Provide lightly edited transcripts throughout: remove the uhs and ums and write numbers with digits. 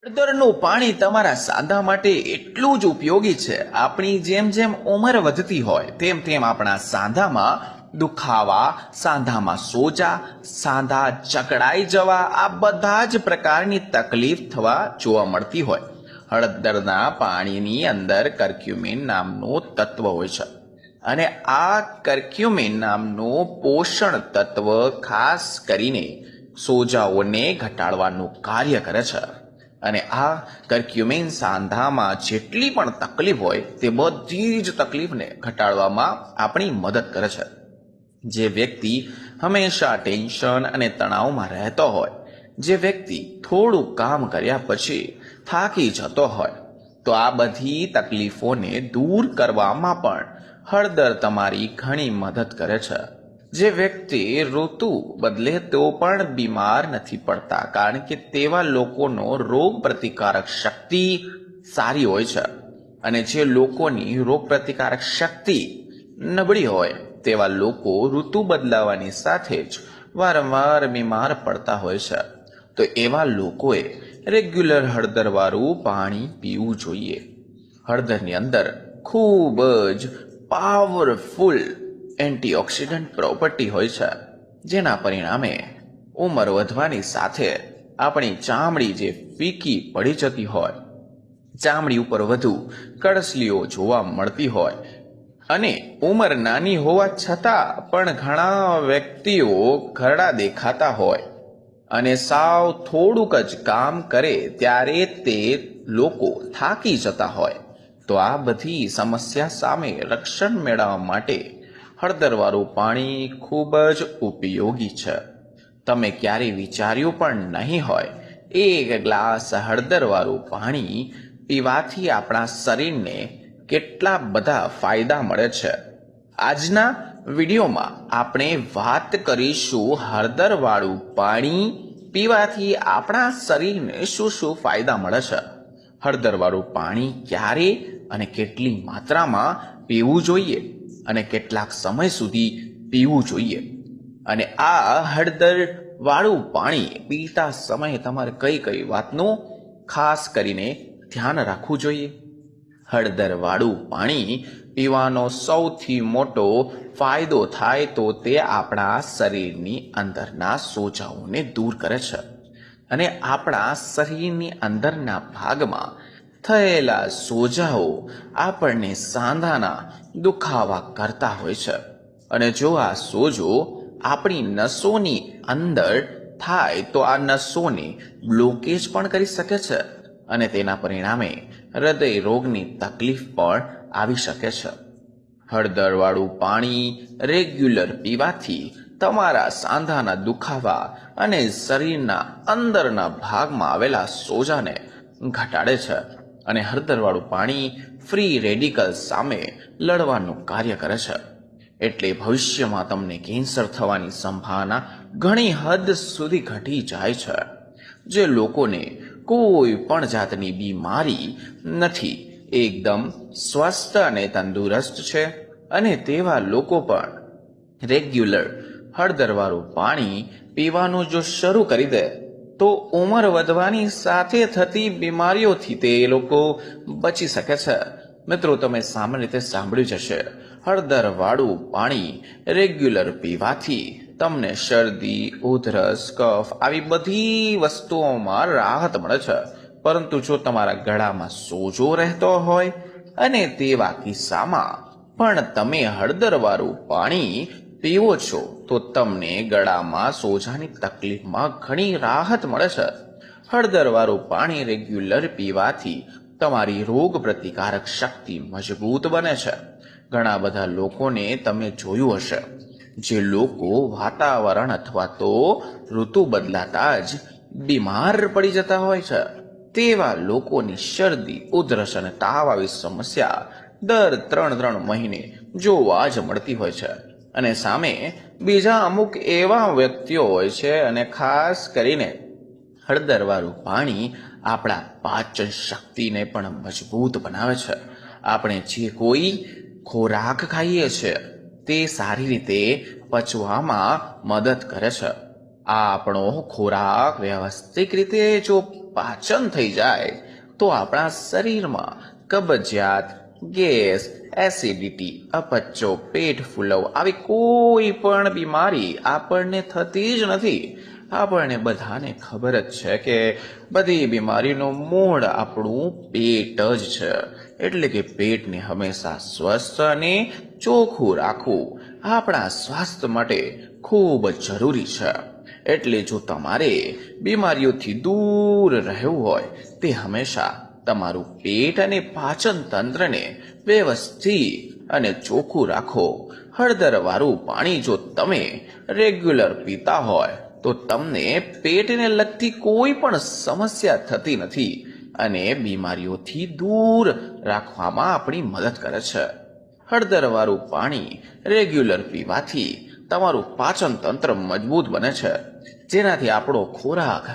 હળદરનું પાણી તમારા સાંધા માટે એટલું જ ઉપયોગી છે. આપણી જેમ જેમ ઉંમર વધતી હોય તેમ તેમ આપણા સાંધામાં દુખાવા, સાંધામાં સોજા, સાંધા ચકડાઈ જવા, આ બધા જ પ્રકારની તકલીફ થવા જોવા મળતી હોય. હળદરના પાણીની અંદર કર્ક્યુમિન નામનું તત્વ હોય છે અને આ કર્ક્યુમિન નામનું પોષણ તત્વ ખાસ કરીને સોજાઓને ઘટાડવાનું કાર્ય કરે છે. અને આ કર્ક્યુમિન સાંધામાં જેટલી પણ તકલીફ હોય તે બધી જ તકલીફને ઘટાડવામાં આપણી મદદ કરે છે. જે વ્યક્તિ હંમેશા ટેન્શન અને તણાવમાં રહેતો હોય, જે વ્યક્તિ થોડું કામ કર્યા પછી થાકી જતો હોય, તો આ બધી તકલીફોને દૂર કરવામાં પણ હળદર તમારી ઘણી મદદ કરે છે. જે વ્યક્તિ ઋતુ બદલે તો પણ બીમાર નથી પડતા, કારણ કે તેવા લોકોનો રોગ પ્રતિકારક શક્તિ સારી હોય છે. અને જે લોકોની રોગ પ્રતિકારક શક્તિ નબળી હોય તેવા લોકો ઋતુ બદલાવાની સાથે જ વારંવાર બીમાર પડતા હોય છે. તો એવા લોકોએ રેગ્યુલર હળદરવાળું પાણી પીવું જોઈએ. હળદરની અંદર ખૂબ જ પાવરફુલ એન્ટીઓક્સિડન્ટ પ્રોપર્ટી હોય છે, જેના પરિણામે ઉંમર વધવાની સાથે આપણી ચામડી જે ફીકી પડી જતી હોય, ચામડી ઉપર વધુ કળસલીઓ જોવા મળતી હોય અને ઉંમર નાની હોવા છતાં પણ ઘણા વ્યક્તિઓ ઘરડા દેખાતા હોય અને સાવ થોડુંક જ કામ કરે ત્યારે તે લોકો થાકી જતા હોય, તો આ બધી સમસ્યા સામે રક્ષણ મેળવવા માટે હળદરવાળું પાણી ખૂબ જ ઉપયોગી છે. તમે ક્યારેય વિચાર્યું પણ નહીં હોય, એક ગ્લાસ હળદરવાળું પાણી પીવાથી આપણા શરીરને કેટલા બધા ફાયદા મળે છે. આજના વિડીયોમાં આપણે વાત કરીશું હળદરવાળું પાણી પીવાથી આપણા શરીરને શું શું ફાયદા મળે છે. હળદરવાળું પાણી ક્યારે અને કેટલી માત્રામાં પીવું જોઈએ અને કેટલાક સમય સુધી પીવું જોઈએ, અને આ હળદર વાળું પાણી પીતા સમયે તમારે કઈ કઈ વાતનું ખાસ કરીને ધ્યાન રાખવું જોઈએ. હળદર વાળું પાણી પીવાનો સૌથી મોટો ફાયદો થાય તો તે આપણા શરીરની અંદરના સોજાઓને દૂર કરે છે અને આપણા શરીરની અંદરના ભાગમાં થયેલા સોજાઓ આપણને સાંધાના દુખાવા કરતા હોય છે. અને જો આ સોજો આપણી નસોની અંદર થાય તો આ નસોને બ્લોકેજ પણ કરી શકે છે અને તેના પરિણામે હૃદય રોગની તકલીફ પણ આવી શકે છે. હળદરવાળું પાણી રેગ્યુલર પીવાથી તમારા સાંધાના દુખાવા અને શરીરના અંદરના ભાગમાં આવેલા સોજાને ઘટાડે છે અને હળદરવાળું પાણી ફ્રી રેડિકલ સામે લડવાનું કાર્ય કરે છે. એટલે ભવિષ્યમાં તમને કેન્સર થવાની સંભાવના ઘણી હદ સુધી ઘટી જાય છે. જે લોકોને કોઈ પણ જાતની બીમારી નથી, એકદમ સ્વસ્થ અને તંદુરસ્ત છે, અને તેવા લોકો પણ રેગ્યુલર હળદરવાળું પાણી પીવાનું જો શરૂ કરી દે તો ઉંમર વધવાની સાથે થતી બીમારીઓથી તે લોકો બચી શકે છે. મિત્રો, તમે સામાન્ય રીતે સાંભળ્યું જ હશે, હળદરવાળું પાણી રેગ્યુલર પીવાથી તમને શરદી, ઉધરસ, કફ આવી બધી વસ્તુઓમાં રાહત મળે છે. પરંતુ જો તમારા ગળામાં સોજો રહેતો હોય અને તેવા કિસ્સામાં પણ તમે હળદરવાળું પાણી પીવો છો તો તમને ગળામાં સોજાની તકલીફમાં ઘણી રાહત મળે છે. હળદરવાળું પાણી રેગ્યુલર પીવાથી તમારી રોગ પ્રતિકારક શક્તિ મજબૂત બને છે. ઘણા બધા લોકોને તમે જોયું હશે, જે લોકો વાતાવરણ અથવા તો ઋતુ બદલાતા જ બીમાર પડી જતા હોય છે, તેવા લોકોની શરદી, ઉધરસ અને તાવ આવી સમસ્યા દર 3 મહિને જોવા જ મળતી હોય છે. અને સામે બીજા અમુક એવા વ્યક્તિઓ હોય છે, અને ખાસ કરીને હળદરવાળું પાણી આપણા પાચન શક્તિને પણ મજબૂત બનાવે છે. આપણે જે કોઈ ખોરાક ખાઈએ છીએ તે સારી રીતે પચવામાં મદદ કરે છે. આ આપણો ખોરાક વ્યવસ્થિત રીતે જો પાચન થઈ જાય તો આપણા શરીરમાં કબજિયાત, ગેસ, એસિડિટી, અપચો, પેટ ફૂલવું આવી કોઈ પણ બીમારી આપણને થતી જ નથી. આપણને બધાને ખબર જ છે કે બધી બીમારીનું મૂળ આપણું પેટ જ છે. એટલે કે પેટને હંમેશા સ્વસ્થ અને ચોખ્ખું રાખવું આપણા સ્વાસ્થ્ય માટે ખૂબ જરૂરી છે. એટલે જો તમારે બીમારીઓથી દૂર રહેવું હોય તે હંમેશા તમારું પેટ અને પાચન તંત્રને વ્યવસ્થિત અને ચોખ્ખું રાખો. હળદરવાળું પાણી જો તમે રેગ્યુલર પીતા હોય તો તમને પેટને લગતી કોઈ પણ સમસ્યા થતી નથી અને બીમારીઓથી દૂર રાખવામાં આપણી મદદ કરે છે. હળદરવાળું પાણી રેગ્યુલર પીવાથી તમારું પાચન તંત્ર મજબૂત બને છે, જેનાથી આપણો ખોરાક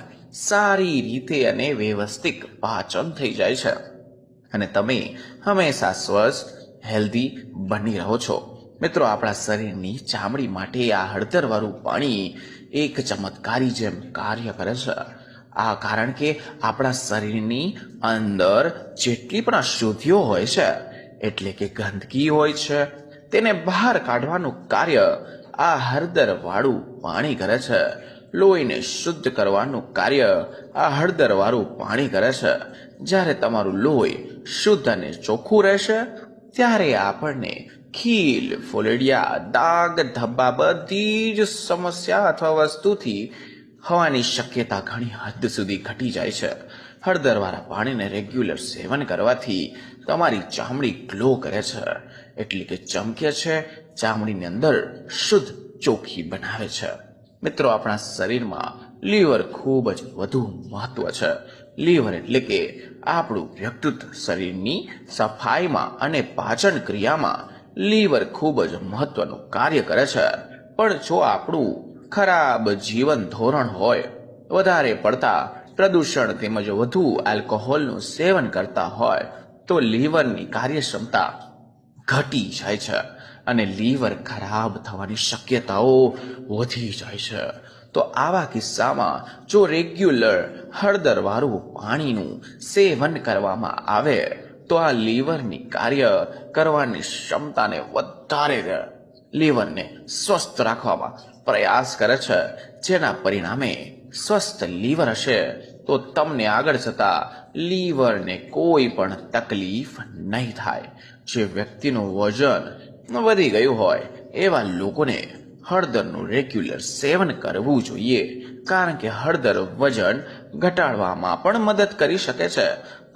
સારી રીતે અને વ્યવસ્થિત પાચન થઈ જાય છે અને તમે હંમેશા સ્વસ્થ, હેલ્ધી બની રહો છો. મિત્રો, આપણા શરીરની ચામડી માટે આ હળદરવાળું પાણી એક ચમત્કારી જેમ કાર્ય કરે છે. આ કારણ કે આપણા શરીરની અંદર જેટલી પણ અશુદ્ધિઓ હોય છે, એટલે કે ગંદકી હોય છે, તેને બહાર કાઢવાનું કાર્ય આ હળદરવાળું પાણી કરે છે. લોહીને શુદ્ધ કરવાનું કાર્ય આ હળદરવાળું પાણી કરે છે. જ્યારે તમારું લોહી શુદ્ધ અને ચોખ્ખું રહેશે ત્યારે આપણને ખીલ, ફોલેડિયા, દાગ, ધબ્બા બધી જ સમસ્યા અથવા વસ્તુથી હોવાની શક્યતા ઘણી હદ સુધી ઘટી જાય છે. હળદરવાળા પાણીને રેગ્યુલર સેવન કરવાથી તમારી ચામડી ગ્લો કરે છે, એટલે કે ચમકે છે, ચામડીની અંદર શુદ્ધ ચોખ્ખી બનાવે છે. મિત્રો, આપણા શરીરમાં લીવર ખૂબ જ વધુ મહત્વ છે. લીવર એટલે કે આપણું વ્યક્તિત્વ શરીરની સફાઈમાં અને પાચન ક્રિયામાં લીવર ખૂબ જ મહત્વનું કાર્ય કરે છે. પણ જો આપણું ખરાબ જીવન ધોરણ હોય, વધારે પડતા પ્રદૂષણ તેમજ વધુ આલ્કોહોલનું સેવન કરતા હોય તો લીવરની કાર્યક્ષમતા ઘટી જાય છે અને લીવર ખરાબ થવાની શક્યતાઓ વધી જાય છે. તો આવા કિસ્સામાં જો રેગ્યુલર હળદરવાળું પાણીનું સેવન કરવામાં આવે તો આ લીવરની કાર્ય કરવાની ક્ષમતાને વધારે લીવરને સ્વસ્થ રાખવામાં પ્રયાસ કરે છે. જેના પરિણામે સ્વસ્થ લીવર હશે તો તમને આગળ જતા લીવરને કોઈ પણ તકલીફ નહીં થાય. જે વ્યક્તિનું વજન વધી ગયું હોય એવા લોકોને હળદરનું રેગ્યુલર સેવન કરવું જોઈએ, કારણ કે હળદર વજન ઘટાડવામાં પણ મદદ કરી શકે છે.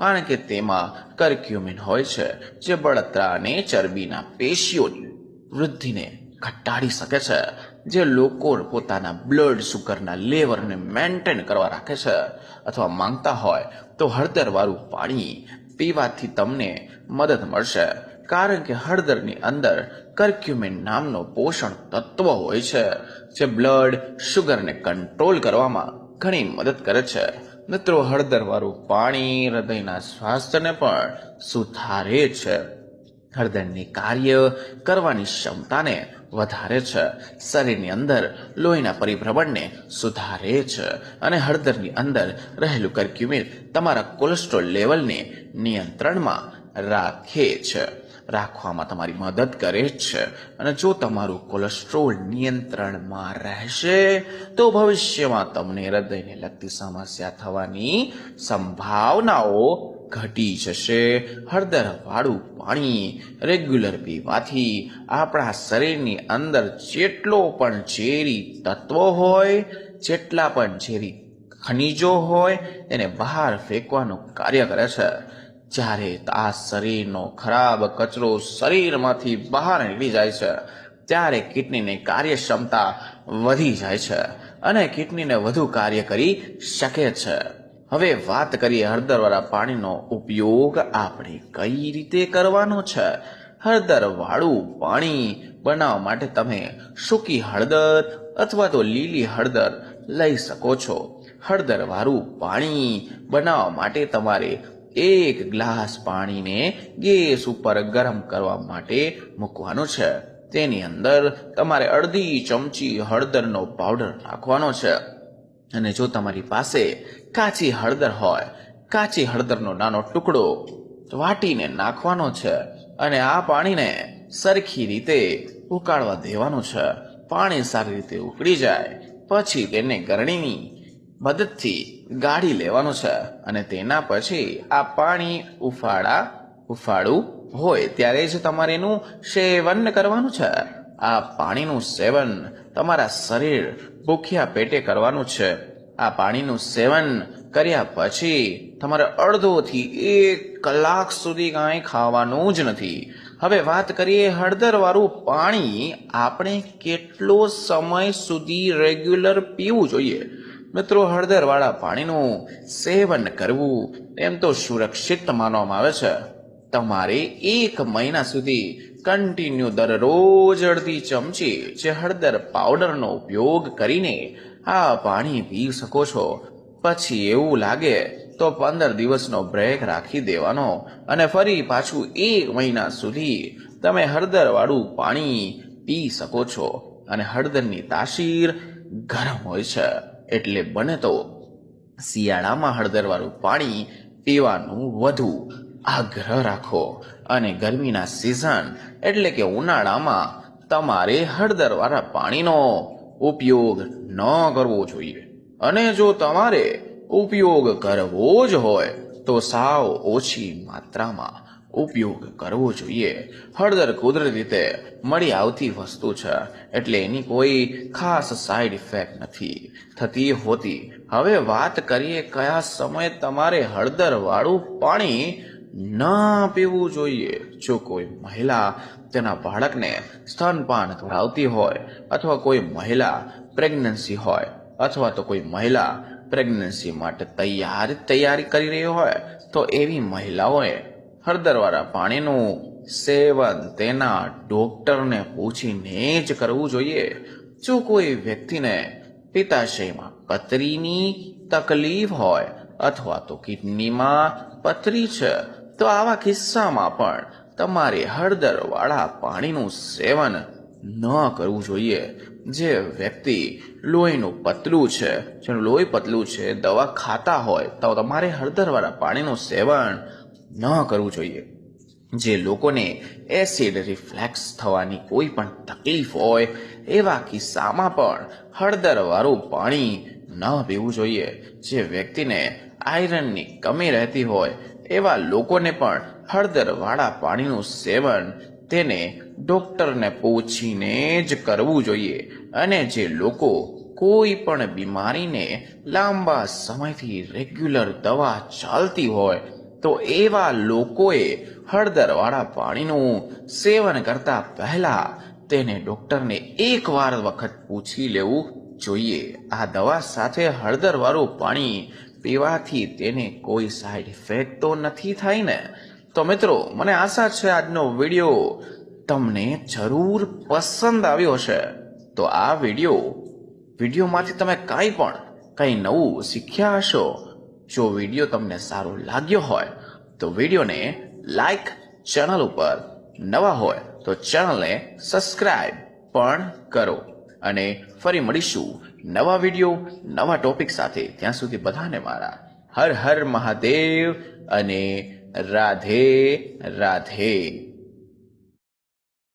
કારણ કે તેમાં કર્ક્યુમિન હોય છે, જે બળતરા અને ચરબીના પેશીઓની વૃદ્ધિને ઘટાડી શકે છે. જે લોકો પોતાના બ્લડ શુગરના લેવલને મેન્ટેન કરવા રાખે છે અથવા માંગતા હોય તો હળદરવાળું પાણી પીવાથી તમને મદદ મળશે. કારણ કે હળદરની અંદર કર્ક્યુમિન નામનો પોષણ તત્વ હોય છે, જે બ્લડ શુગરને કંટ્રોલ કરવામાં ઘણી મદદ કરે છે. મિત્રો, હળદરવાળું પાણી હૃદયના સ્વાસ્થ્યને પણ સુધારે છે. હળદરની કાર્ય કરવાની ક્ષમતાને વધારે છે, શરીરની અંદર લોહીના પરિભ્રમણને સુધારે છે અને હળદરની અંદર રહેલું કર્ક્યુમિન તમારા કોલેસ્ટ્રોલ લેવલને નિયંત્રણમાં રાખવામાં તમારી મદદ કરે છે. અને જો તમારું કોલેસ્ટ્રોલ નિયંત્રણમાં રહેશે તો ભવિષ્યમાં તમને હૃદયને લગતી સમસ્યા થવાની સંભાવનાઓ ઘટી જશે. હળદરવાળું પાણી રેગ્યુલર પીવાથી આપણા શરીરની અંદર જેટલો પણ ઝેરી તત્વો હોય, જેટલા પણ ઝેરી ખનિજો હોય તેને બહાર ફેંકવાનું કાર્ય કરે છે. જ્યારે આ શરીરનો ખરાબ કચરો શરીરમાંથી બહાર નીકળી જાય છે ત્યારે કિડનીની કાર્યક્ષમતા વધી જાય છે અને કિડનીને વધુ કાર્ય કરી શકે છે. હવે વાત કરીએ હળદરવાળા પાણીનો ઉપયોગ આપણે કઈ રીતે કરવાનો છે. હળદરવાળું પાણી બનાવવા માટે તમે સૂકી હળદર અથવા તો લીલી હળદર લઈ શકો છો. હળદરવાળું પાણી બનાવવા માટે તમારે 1 ગ્લાસ પાણીને ગેસ ઉપર ગરમ કરવા માટે મૂકવાનું છે. તેની અંદર તમારે અડધી ચમચી હળદરનો પાવડર નાખવાનો છે અને જો તમારી પાસે કાચી હળદર હોય, કાચી હળદરનો નાનો ટુકડો વાટીને નાખવાનો છે અને આ પાણીને સરખી રીતે ઉકાળવા દેવાનું છે. પાણી સારી રીતે ઉકળી જાય પછી તેને ગરણીની મદદથી ગાળી લેવાનું છે અને તેના પછી આ પાણી ઉફાળું હોય ત્યારે જ તમારે એનું સેવન કરવાનું છે. આ પાણીનું સેવન તમારા શરીર ભૂખ્યા પેટે કરવાનું છે. આ પાણીનું સેવન કર્યા પછી તમારે અડધોથી 1 કલાક સુધી કાંઈ ખાવાનું જ નથી. હવે વાત કરીએ હળદરવાળું પાણી આપણે કેટલો સમય સુધી રેગ્યુલર પીવું જોઈએ. મિત્રો, હળદરવાળા પાણીનું સેવન કરવું એમ તો સુરક્ષિત માનવામાં આવે છે. તમારે 1 મહિના સુધી કન્ટિન્યુ દરરોજ અડધી ચમચી જે હળદર પાવડરનો ઉપયોગ કરીને આ પાણી પી શકો છો. પછી એવું લાગે તો 15 દિવસનો બ્રેક રાખી દેવાનો અને ફરી પાછું 1 મહિના સુધી તમે હળદરવાળું પાણી પી શકો છો. અને હળદરની તાસીર ગરમ હોય છે એટલે બને તો શિયાળામાં હળદરવાળું પાણી પીવાનું વધુ આગ્રહ રાખો અને ગરમીના સિઝન એટલે કે ઉનાળામાં તમારે હળદરવાળા પાણીનો ઉપયોગ ન કરવો જોઈએ. અને જો તમારે ઉપયોગ કરવો જ હોય તો સાવ ઓછી માત્રામાં ઉપયોગ કરવો જોઈએ. હળદર કુદરતી રીતે મળી આવતી વસ્તુ છે એટલે એની કોઈ ખાસ સાઈડ ઇફેક્ટ નથી થતી હોતી. હવે વાત કરીએ કયા સમયે તમારે હળદરવાળું પાણી ન પીવું જોઈએ. જો કોઈ મહિલા તેના બાળકને સ્તનપાન કરાવતી હોય અથવા કોઈ મહિલા પ્રેગ્નન્સી હોય અથવા તો કોઈ મહિલા પ્રેગ્નન્સી માટે તૈયારી કરી રહી હોય તો એવી મહિલાઓએ હળદરવાળા પાણીનું સેવન તેના ડોક્ટરને પૂછીને જ કરવું જોઈએ. જો કોઈ વ્યક્તિને પિત્તાશયમાં પથરીની તકલીફ હોય અથવા તો કિડનીમાં પથરી છે તો આવા કિસ્સામાં પણ તમારે હળદરવાળા પાણીનું સેવન ન કરવું જોઈએ. જે વ્યક્તિ લોહીનું પતલું છે, જેનું લોહી પતલું છે, દવા ખાતા હોય તો તમારે હળદરવાળા પાણીનું સેવન ન કરવું જોઈએ. જે લોકોને એસિડ રિફ્લેક્સ થવાની કોઈ પણ તકલીફ હોય એવા કિસ્સામાં પણ હળદરવાળું પાણી ન પીવું જોઈએ. જે વ્યક્તિને આયરનની કમી રહેતી હોય એવા લોકોને પણ હળદરવાળા પાણીનું સેવન તેને ડોક્ટરને પૂછીને જ કરવું જોઈએ. અને જે લોકો કોઈ પણ બીમારીને લાંબા સમયથી રેગ્યુલર દવા ચાલતી હોય તો એવા લોકોએ હળદરવાળા પાણીનું સેવન કરતા પહેલા તેને ડોક્ટરને એકવાર વખત પૂછી લેવું જોઈએ. આ દવા સાથે હળદરવાળું પાણી પીવાથી તેને કોઈ સાઈડ ઇફેક્ટ તો નથી થાય ને? તો મિત્રો, મને આશા છે આજનો વિડીયો તમને જરૂર પસંદ આવ્યો હશે. તો આ વિડીયોમાંથી તમે કંઈ નવું શીખ્યા હશો. જો વિડીયો તમને સારો લાગ્યો હોય તો વિડીયોને લાઈક, ચેનલ ઉપર નવા હોય તો ચેનલને સબસ્ક્રાઇબ પણ કરો. અને ફરી મળીશું નવા વિડીયો નવા ટોપિક સાથે. ત્યાં સુધી બધાને મારા હર હર મહાદેવ અને રાધે રાધે.